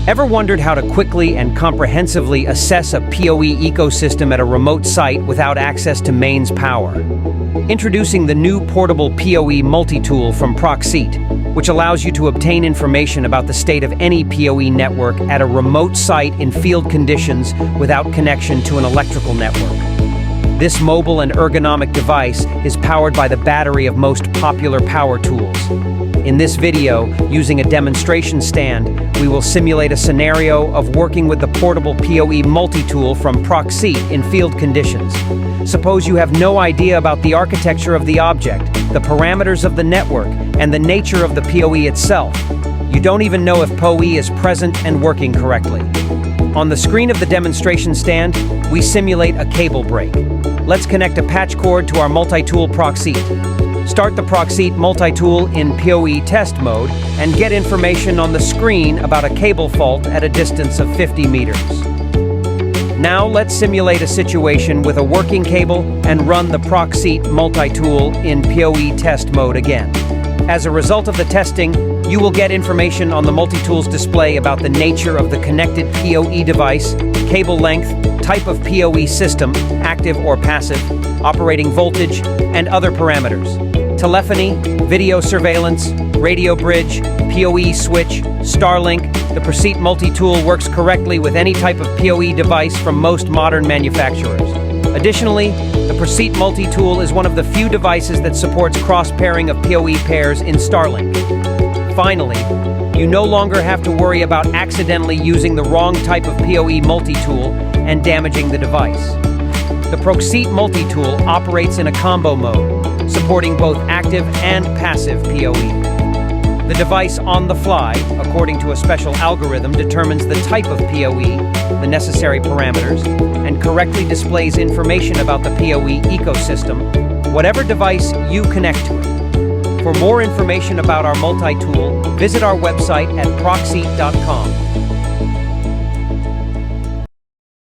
Ever wondered how to quickly and comprehensively assess a PoE ecosystem at a remote site without access to mains power? Introducing the new portable PoE Multitool from Proxeet, which allows you to obtain information about the state of any PoE network at a remote site in field conditions without connection to an electrical network. This mobile and ergonomic device is powered by the battery of most popular power tools. In this video, using a demonstration stand, we will simulate a scenario of working with the portable PoE Multitool from Proxeet in field conditions. Suppose you have no idea about the architecture of the object, the parameters of the network, and the nature of the PoE itself. You don't even know if PoE is present and working correctly. On the screen of the demonstration stand, we simulate a cable break. Let's connect a patch cord to our multi-tool Proxeet. Start the Proxeet multi-tool in PoE test mode and get information on the screen about a cable fault at a distance of 50 meters. Now let's simulate a situation with a working cable and run the Proxeet multi-tool in PoE test mode again. As a result of the testing, you will get information on the multi-tool's display about the nature of the connected PoE device, cable length, type of PoE system, active or passive, operating voltage, and other parameters. Telephony, video surveillance, radio bridge, PoE switch, Starlink. The Proxeet Multitool works correctly with any type of PoE device from most modern manufacturers. Additionally, the Proxeet Multitool is one of the few devices that supports cross-pairing of PoE pairs in Starlink. Finally, you no longer have to worry about accidentally using the wrong type of PoE multi-tool and damaging the device. The Proxeet Multitool operates in a combo mode, supporting both active and passive PoE. The device on the fly, according to a special algorithm, determines the type of PoE, the necessary parameters, and correctly displays information about the PoE ecosystem, whatever device you connect to it. For more information about our multi-tool, visit our website at proxeet.com.